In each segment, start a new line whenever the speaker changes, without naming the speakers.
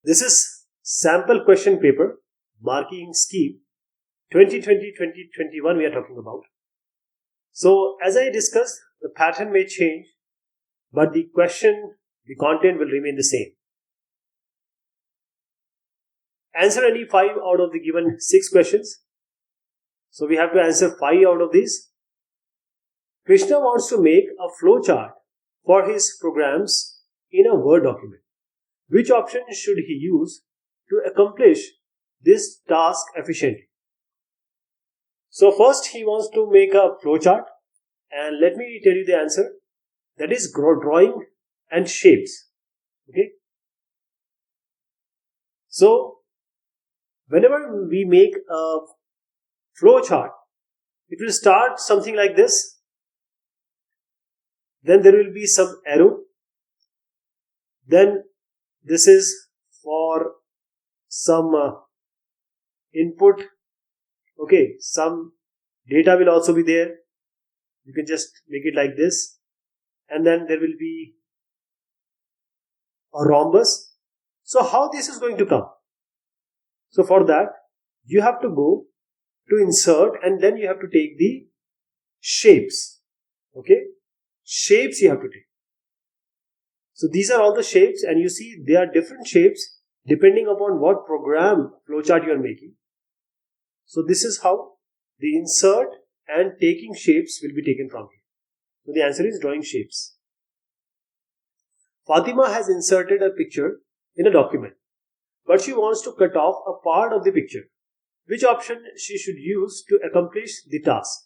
This is sample question paper marking scheme 2020-2021 we are talking about. So as I discussed, the pattern may change, but the content will remain the same. Answer any 5 out of the given 6 questions. So we have to answer 5 out of these. Krishna wants to make a flow chart for his programs in a Word document. Which option should he use to accomplish this task efficiently? So first he wants to make a flow chart, and let me tell you the answer. That is drawing and shapes. Okay. So whenever we make a flow chart, it will start something like this. Then there will be some arrow. Then this is for some input. Okay, some data will also be there. You can just make it like this. And then there will be a rhombus. So how this is going to come? So for that, you have to go to insert, and then you have to take the shapes. Okay, shapes you have to take. So these are all the shapes, and you see they are different shapes depending upon what program flowchart you are making. So this is how the insert and taking shapes will be taken from here. So the answer is drawing shapes. Fatima has inserted a picture in a document, but she wants to cut off a part of the picture. Which option she should use to accomplish the task?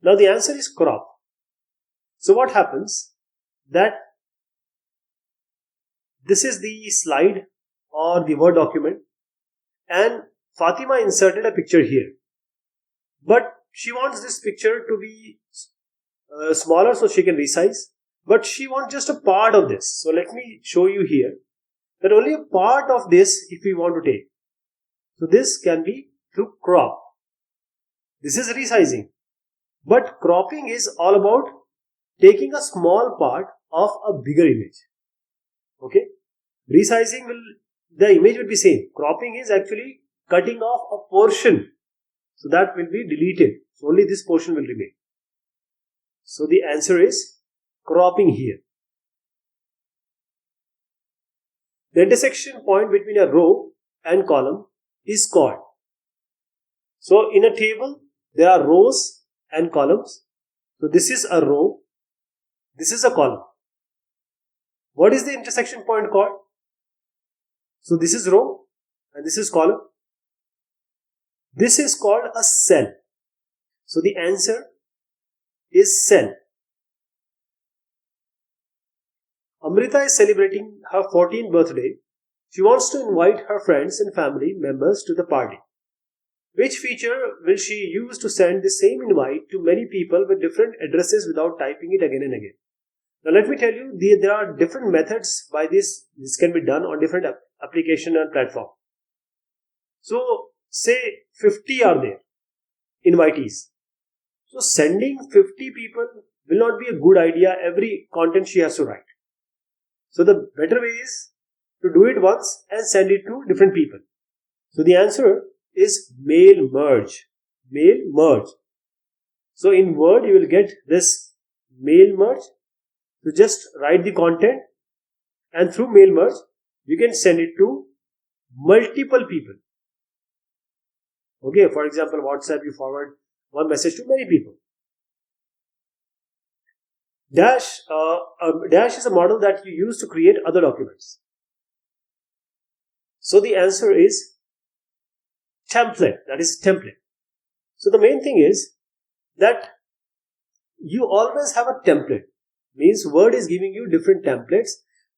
Now the answer is crop. So what happens? That this is the slide or the Word document, and Fatima inserted a picture here, but she wants this picture to be smaller so she can resize, but she wants just a part of this. So let me show you here that only a part of this if we want to take. So this can be through crop. This is resizing, but cropping is all about taking a small part of a bigger image. Okay, resizing the image will be same. Cropping is actually cutting off a portion, so that will be deleted. So only this portion will remain. So the answer is cropping here. The intersection point between a row and column is called. So in a table there are rows and columns. So this is a row, this is a column. What is the intersection point called? So this is row and this is column. This is called a cell. So the answer is cell. Amrita is celebrating her 14th birthday. She wants to invite her friends and family members to the party. Which feature will she use to send the same invite to many people with different addresses without typing it again and again? Now let me tell you, there are different methods by this. This can be done on different application and platform. So say 50 are there, invitees. So sending 50 people will not be a good idea. Every content she has to write. So the better way is to do it once and send it to different people. So the answer is mail merge. Mail merge. So in Word you will get this mail merge. So just write the content, and through mail merge you can send it to multiple people. Okay, for example, WhatsApp, you forward one message to many people. Dash is a model that you use to create other documents. So the answer is template. That is template. So the main thing is that you always have a template. Means Word is giving you different templates.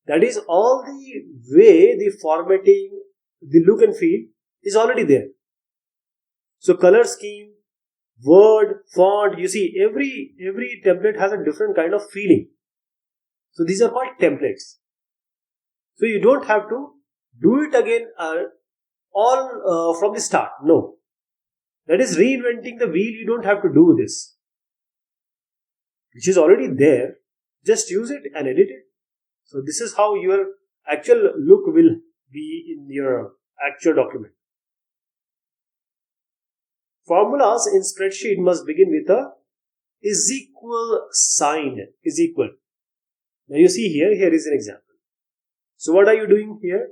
That is all the way the formatting, the look and feel is already there. So color scheme, word, font, you see every template has a different kind of feeling. So these are called templates. So you don't have to do it again all from the start. No. That is reinventing the wheel. You don't have to do this. Which is already there. Just use it and edit it. So this is how your actual look will be in your actual document. Formulas in spreadsheet must begin with a is equal sign, is equal. Now you see here is an example. So what are you doing here?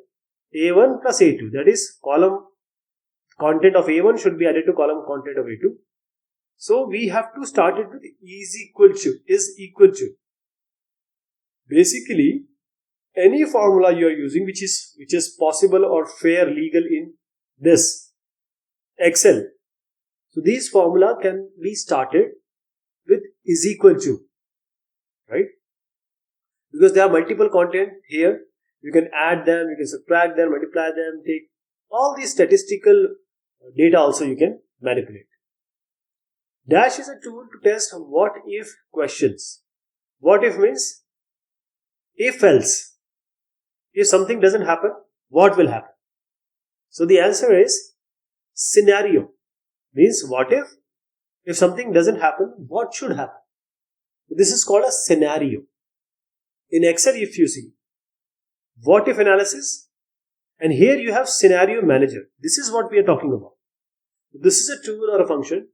A1 plus A2, that is column content of A1 should be added to column content of A2. So we have to start it with is equal to. Basically, any formula you are using which is possible or fair, legal in this Excel. So these formula can be started with is equal to, right? Because there are multiple content here. You can add them, you can subtract them, multiply them, take all these statistical data also you can manipulate. Dash is a tool to test what if questions. What if means if else. If something doesn't happen, what will happen? So the answer is scenario. Means what if something doesn't happen, what should happen? This is called a scenario. In Excel, if you see what if analysis, and here you have scenario manager. This is what we are talking about. This is a tool or a function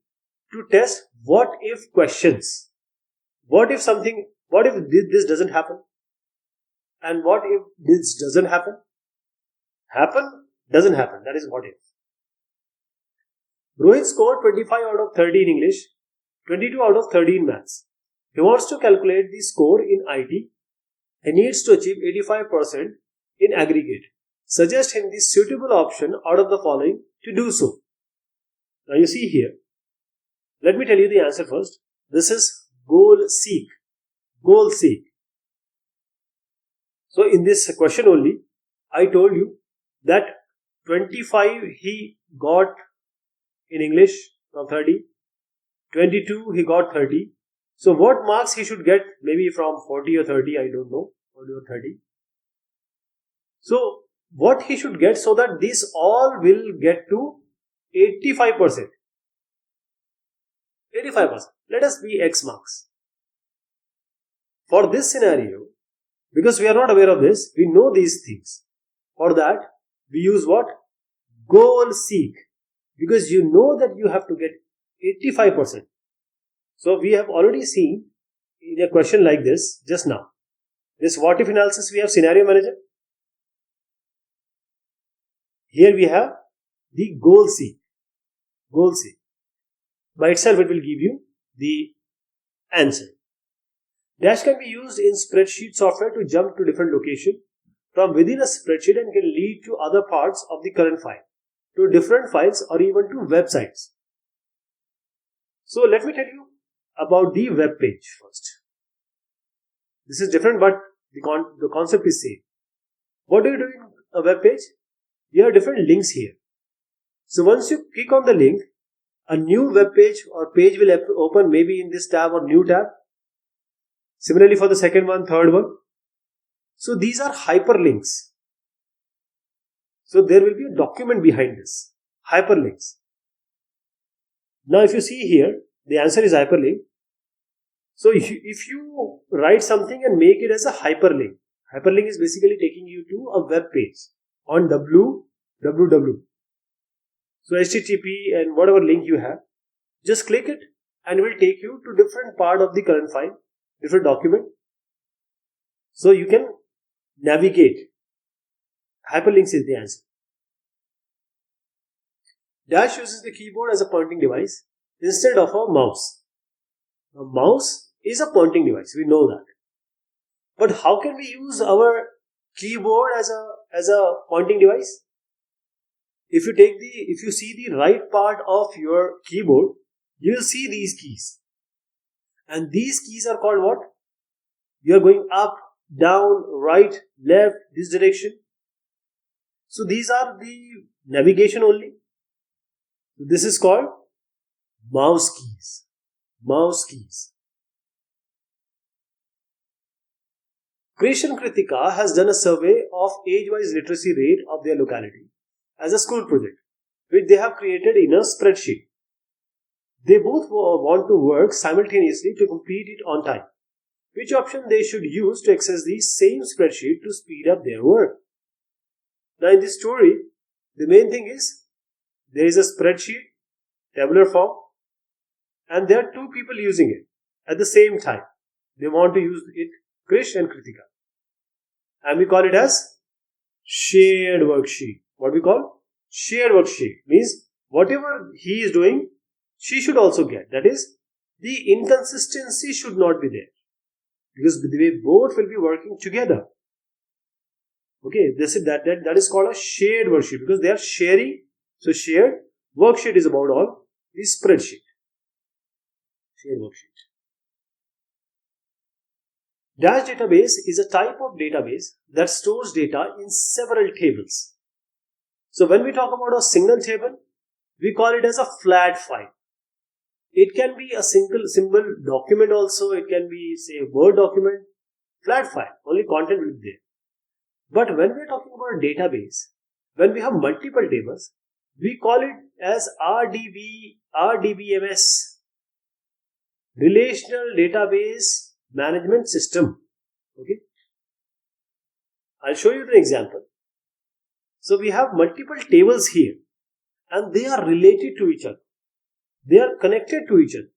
to test what if questions. What if this doesn't happen? And what if this doesn't happen? Happen, doesn't happen. That is what if. Rohit scored 25 out of 30 in English, 22 out of 30 in maths. He wants to calculate the score in IT and needs to achieve 85% in aggregate. Suggest him the suitable option out of the following to do so. Now you see here. Let me tell you the answer first. This is goal seek. Goal seek. So in this question only, I told you that 25 he got in English from 30. 22 he got 30. So what marks he should get? Maybe from 40 or 30, I don't know. 40 or 30. So what he should get so that this all will get to 85%. 85%. Let us be X marks. For this scenario, because we are not aware of this, we know these things. For that, we use what? Goal seek. Because you know that you have to get 85%. So we have already seen in a question like this just now. This what if analysis, we have scenario manager. Here we have the goal seek. Goal seek. By itself it will give you the answer. Dash can be used in spreadsheet software to jump to different location from within a spreadsheet and can lead to other parts of the current file, to different files or even to websites. So let me tell you about the web page first. This is different, but the concept is same. What do you do in a web page? You have different links here. So once you click on the link, a new web page or page will open maybe in this tab or new tab. Similarly for the second one, third one. So these are hyperlinks. So there will be a document behind this. Hyperlinks. Now if you see here, the answer is hyperlink. So if you write something and make it as a hyperlink, hyperlink is basically taking you to a web page on www. So HTTP and whatever link you have, just click it and it will take you to different part of the current file, different document. So you can navigate. Hyperlinks is the answer. Dash uses the keyboard as a pointing device instead of a mouse. A mouse is a pointing device, we know that. But how can we use our keyboard as a pointing device? If you see the right part of your keyboard, you will see these keys. And these keys are called what? You are going up, down, right, left, this direction. So these are the navigation only. This is called mouse keys. Mouse keys. Creation Kritika has done a survey of age-wise literacy rate of their locality as a school project, which they have created in a spreadsheet. They both want to work simultaneously to complete it on time, which option they should use to access the same spreadsheet to speed up their work. Now in this story, the main thing is there is a spreadsheet, tabular form, and there are two people using it at the same time. They want to use it, Krish and Kritika. And we call it as shared worksheet. What we call? Shared worksheet. Means whatever he is doing, she should also get. That is, the inconsistency should not be there. Because they both will be working together. Okay, that is called a shared worksheet because they are sharing. So shared worksheet is about all the spreadsheet. Shared worksheet. Dash database is a type of database that stores data in several tables. So when we talk about a single table, we call it as a flat file. It can be a simple document also. It can be, say, a Word document. Flat file. Only content will be there. But when we are talking about a database, when we have multiple tables, we call it as RDBMS. Relational Database Management System. Okay. I'll show you the example. So we have multiple tables here and they are related to each other. They are connected to each other.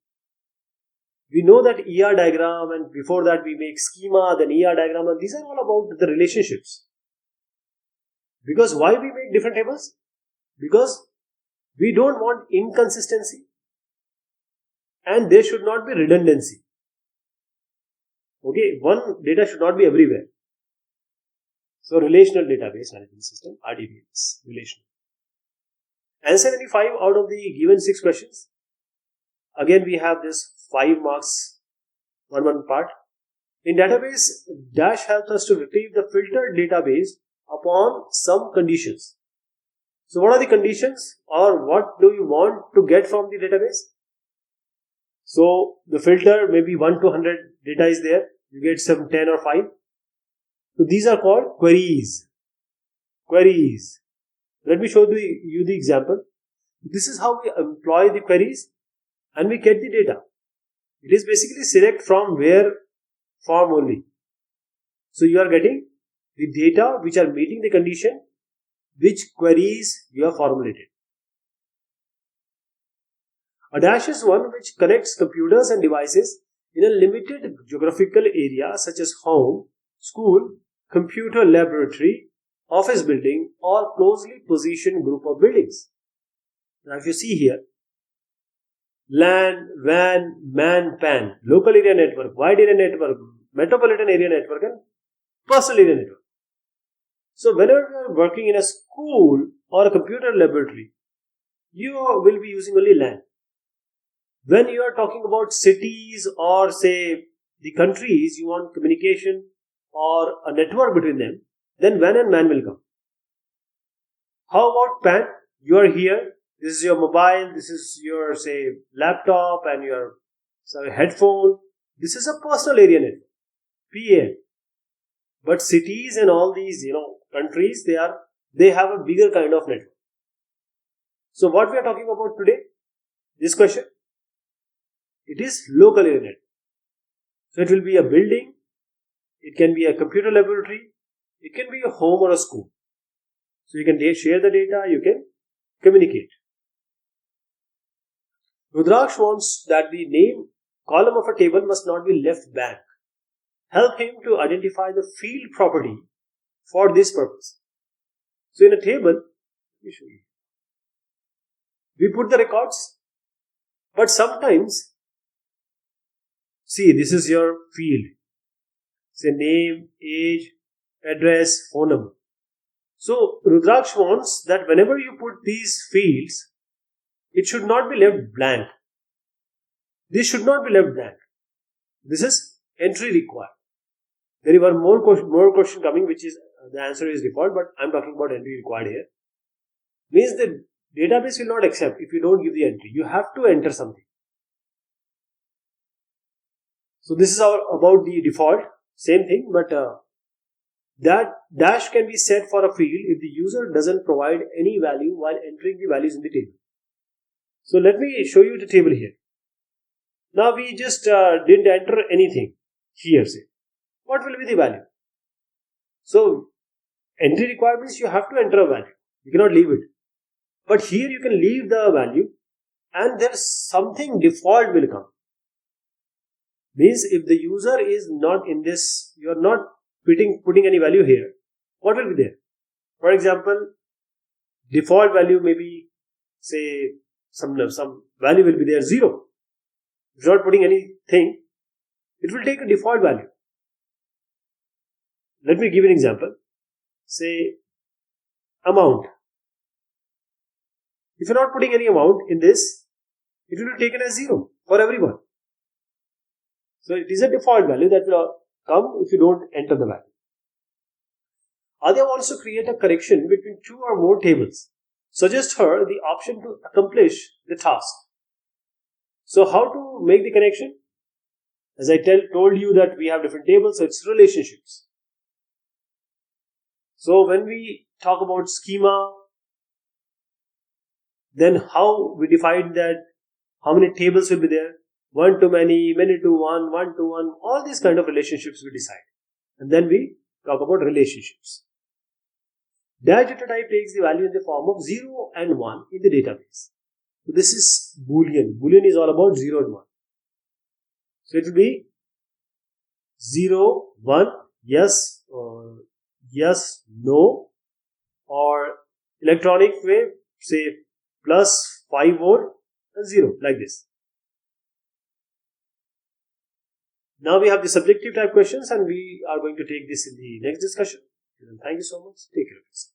We know that ER diagram, and before that we make schema, then ER diagram, and these are all about the relationships. Because why we make different tables? Because we don't want inconsistency and there should not be redundancy. Okay, one data should not be everywhere. So Relational Database Management System, RDBMS, relational. Answer any 5 out of the given 6 questions. Again, we have this 5 marks, one part. In database, Dash helps us to retrieve the filtered database upon some conditions. So what are the conditions, or what do you want to get from the database? So the filter, maybe 1 to 100 data is there. You get some 10 or 5. So these are called queries. Queries. Let me show you the example. This is how we employ the queries and we get the data. It is basically select from where form only. So you are getting the data which are meeting the condition which queries you have formulated. A dash is one which connects computers and devices in a limited geographical area such as home, school, computer laboratory, office building, or closely positioned group of buildings. Now if you see here, LAN, WAN, MAN, PAN, local area network, wide area network, metropolitan area network, and personal area network. So whenever you are working in a school or a computer laboratory, you will be using only LAN. When you are talking about cities or say the countries, you want communication or a network between them, then WAN and MAN will come. How about PAN? You are here, this is your mobile, this is your say laptop and your headphone. This is a personal area network, PAN. But cities and all these countries, they have a bigger kind of network. So what we are talking about today, this question, it is local area network. So it will be a building, it can be a computer laboratory, it can be a home or a school. So you can share the data, you can communicate. Rudraksh wants that the name column of a table must not be left blank. Help him to identify the field property for this purpose. So in a table, let me show you. We put the records, but sometimes, see, this is your field. Say name, age, address, phone number. So Rudraksh wants that whenever you put these fields, it should not be left blank. This should not be left blank. This is entry required. There is one more question coming, which is the answer is default, but I am talking about entry required here. Means the database will not accept if you don't give the entry. You have to enter something. So this is about the default, same thing, but that dash can be set for a field if the user doesn't provide any value while entering the values in the table. So let me show you the table here. Now we just didn't enter anything. here, say, what will be the value? So entry requirements, you have to enter a value. You cannot leave it. But here you can leave the value and there's something default will come. Means if the user is not in this, you are not putting any value here, what will be there? For example, default value may be, say, some value will be there 0. If you are not putting anything, it will take a default value. Let me give an example. Say amount. If you are not putting any amount in this, it will be taken as 0 for everyone. So it is a default value that will come if you don't enter the value. Adya wants to create a connection between 2 or more tables. Suggest her the option to accomplish the task. So how to make the connection? As I told you that we have different tables, so it's relationships. So when we talk about schema, then how we define that, how many tables will be there? One to many, many to one, one to one, all these kind of relationships we decide. And then we talk about relationships. Dash data type takes the value in the form of 0 and 1 in the database. So this is Boolean. Boolean is all about 0 and 1. So it will be 0, 1, yes, or yes, no, or electronic way, say plus 5 volt and 0, like this. Now we have the subjective type questions and we are going to take this in the next discussion. Thank you so much. Take care of yourself.